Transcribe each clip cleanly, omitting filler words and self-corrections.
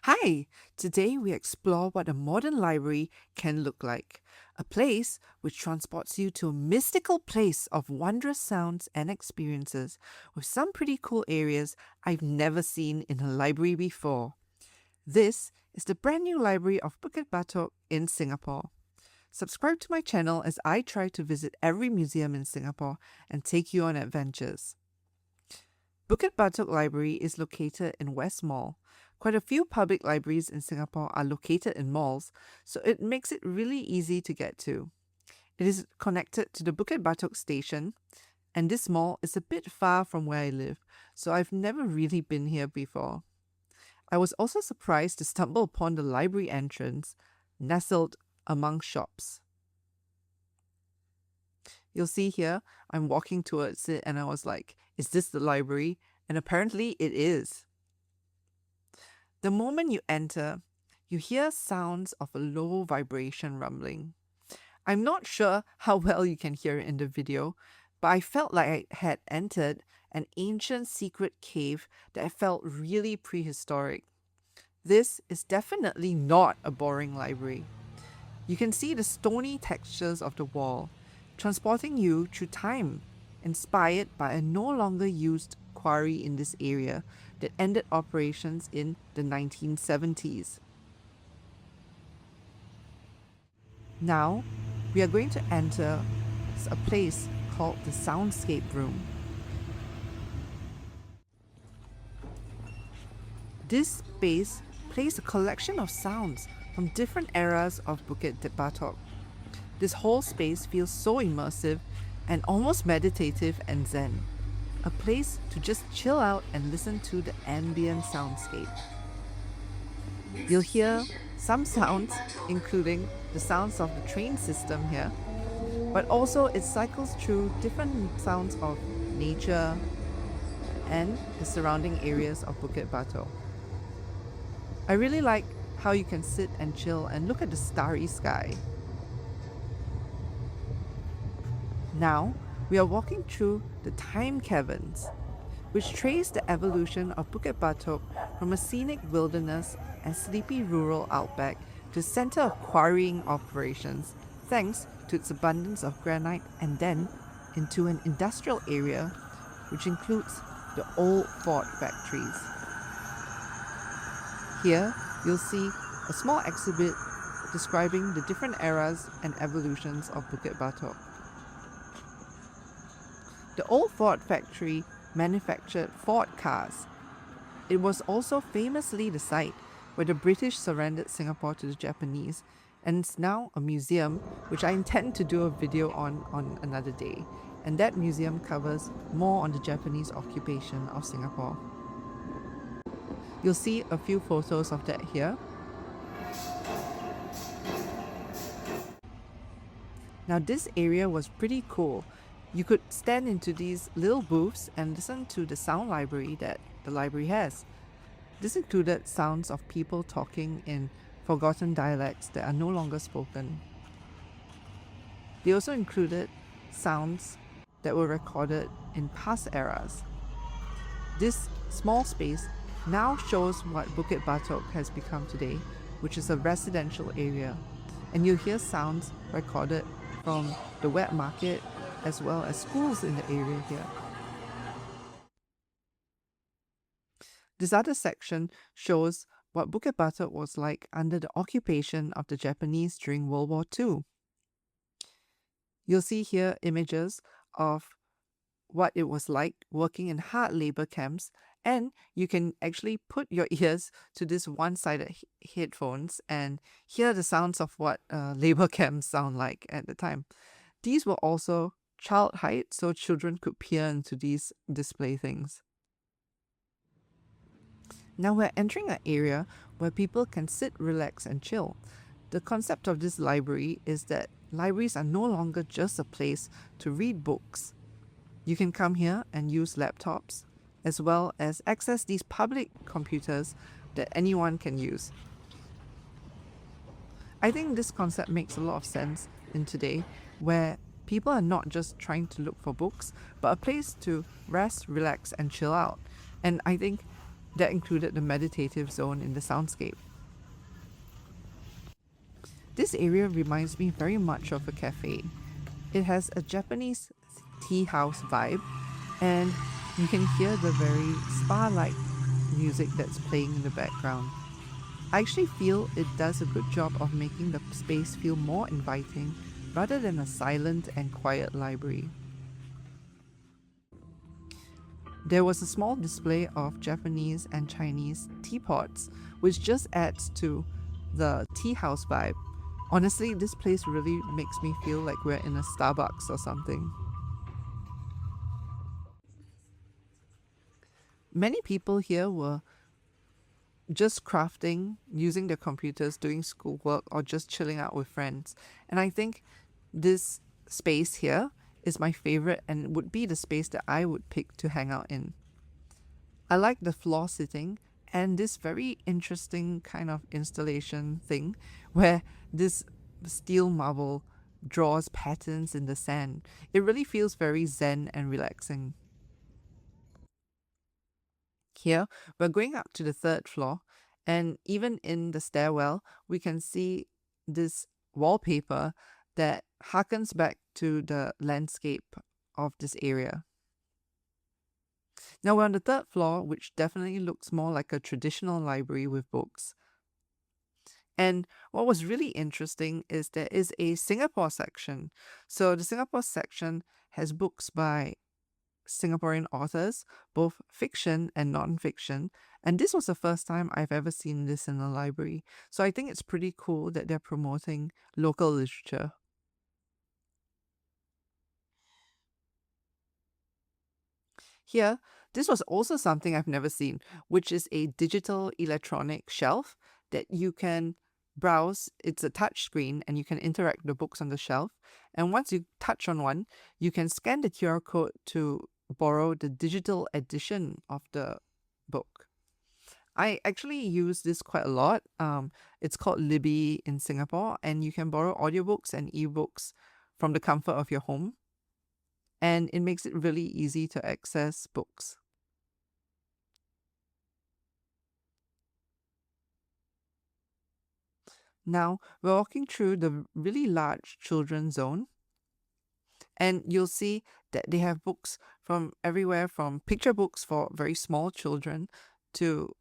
Hi! Today we explore what a modern library can look like. A place which transports you to a mystical place of wondrous sounds and experiences, with some pretty cool areas I've never seen in a library before. This is the brand new library of Bukit Batok in Singapore. Subscribe to my channel as I try to visit every museum in Singapore and take you on adventures. Bukit Batok Library is located in West Mall. Quite a few public libraries in Singapore are located in malls, so it makes it really easy to get to. It is connected to the Bukit Batok station, and this mall is a bit far from where I live, so I've never really been here before. I was also surprised to stumble upon the library entrance, nestled among shops. You'll see here, I'm walking towards it and I was like, is this the library? And apparently it is. The moment you enter, you hear sounds of a low vibration rumbling. I'm not sure how well you can hear it in the video, but I felt like I had entered an ancient secret cave that felt really prehistoric. This is definitely not a boring library. You can see the stony textures of the wall, transporting you through time, inspired by a no longer used quarry in this area that ended operations in the 1970s. Now, we are going to enter a place called the Soundscape Room. This space plays a collection of sounds from different eras of Bukit Batok. This whole space feels so immersive and almost meditative and zen. A place to just chill out and listen to the ambient soundscape. You'll hear some sounds, including the sounds of the train system here, but also it cycles through different sounds of nature and the surrounding areas of Bukit Batok. I really like how you can sit and chill and look at the starry sky. Now, we are walking through the Time Caverns, which trace the evolution of Bukit Batok from a scenic wilderness and sleepy rural outback to a center of quarrying operations, thanks to its abundance of granite, and then into an industrial area which includes the old Ford factories. Here, you'll see a small exhibit describing the different eras and evolutions of Bukit Batok. The old Ford factory manufactured Ford cars. It was also famously the site where the British surrendered Singapore to the Japanese, and it's now a museum which I intend to do a video on another day. And that museum covers more on the Japanese occupation of Singapore. You'll see a few photos of that here. Now this area was pretty cool. You could stand into these little booths and listen to the sound library that the library has. This included sounds of people talking in forgotten dialects that are no longer spoken. They also included sounds that were recorded in past eras. This small space now shows what Bukit Batok has become today, which is a residential area. And you'll hear sounds recorded from the wet market as well as schools in the area here. This other section shows what Bukit Batok was like under the occupation of the Japanese during World War II. You'll see here images of what it was like working in hard labor camps, and you can actually put your ears to this one-sided headphones and hear the sounds of what labor camps sound like at the time. These were also child height, so children could peer into these display things. Now we're entering an area where people can sit, relax, and chill. The concept of this library is that libraries are no longer just a place to read books. You can come here and use laptops, as well as access these public computers that anyone can use. I think this concept makes a lot of sense in today, where people are not just trying to look for books, but a place to rest, relax, and chill out. And I think that included the meditative zone in the soundscape. This area reminds me very much of a cafe. It has a Japanese tea house vibe, and you can hear the very spa-like music that's playing in the background. I actually feel it does a good job of making the space feel more inviting rather than a silent and quiet library. There was a small display of Japanese and Chinese teapots, which just adds to the tea house vibe. Honestly, this place really makes me feel like we're in a Starbucks or something. Many people here were just crafting, using their computers, doing schoolwork, or just chilling out with friends. And I think this space here is my favorite and would be the space that I would pick to hang out in. I like the floor sitting and this very interesting kind of installation thing where this steel marble draws patterns in the sand. It really feels very zen and relaxing. Here, we're going up to the third floor, and even in the stairwell, we can see this wallpaper that harkens back to the landscape of this area. Now we're on the third floor, which definitely looks more like a traditional library with books. And what was really interesting is there is a Singapore section. So the Singapore section has books by Singaporean authors, both fiction and non-fiction. And this was the first time I've ever seen this in a library. So I think it's pretty cool that they're promoting local literature. Here, this was also something I've never seen, which is a digital electronic shelf that you can browse. It's a touch screen and you can interact with the books on the shelf. And once you touch on one, you can scan the QR code to borrow the digital edition of the book. I actually use this quite a lot. It's called Libby in Singapore, and you can borrow audiobooks and ebooks from the comfort of your home. And it makes it really easy to access books. Now, we're walking through the really large children's zone, and you'll see that they have books from everywhere from picture books for very small children to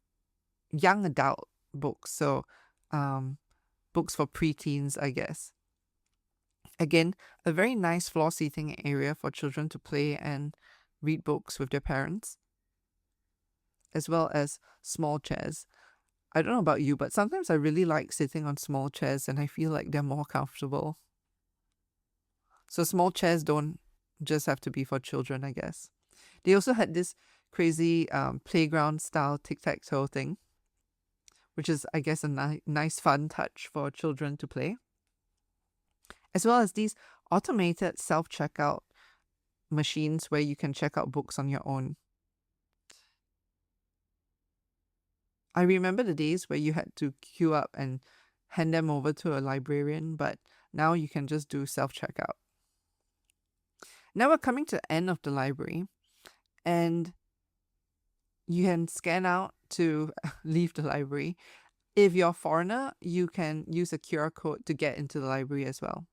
young adult books. So, books for preteens, I guess. Again, a very nice floor seating area for children to play and read books with their parents, as well as small chairs. I don't know about you, but sometimes I really like sitting on small chairs and I feel like they're more comfortable. So small chairs don't just have to be for children, I guess. They also had this crazy playground style tic-tac-toe thing, which is, I guess, a nice fun touch for children to play. As well as these automated self-checkout machines where you can check out books on your own. I remember the days where you had to queue up and hand them over to a librarian, but now you can just do self-checkout. Now we're coming to the end of the library, and you can scan out to leave the library. If you're a foreigner, you can use a QR code to get into the library as well.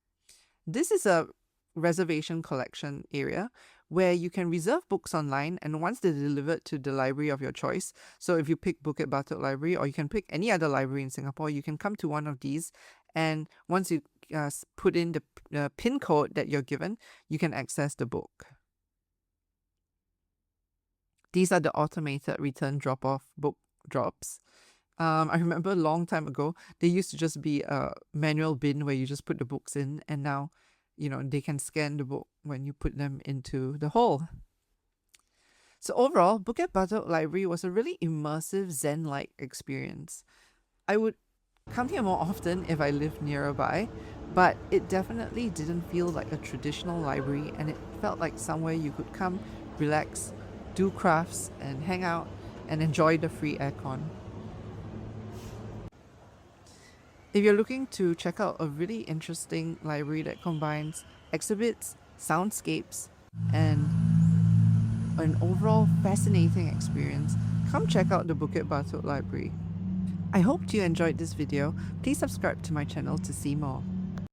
This is a reservation collection area where you can reserve books online, and once they're delivered to the library of your choice, so if you pick Bukit Batok Library or you can pick any other library in Singapore, you can come to one of these, and once you put in the PIN code that you're given, you can access the book. These are the automated return drop-off book drops. I remember a long time ago, there used to just be a manual bin where you just put the books in, and now, they can scan the book when you put them into the hole. So overall, Bukit Batok Library was a really immersive Zen-like experience. I would come here more often if I lived nearby, but it definitely didn't feel like a traditional library, and it felt like somewhere you could come, relax, do crafts, and hang out, and enjoy the free aircon. If you're looking to check out a really interesting library that combines exhibits, soundscapes, and an overall fascinating experience, come check out the Bukit Batok Library. I hope you enjoyed this video. Please subscribe to my channel to see more.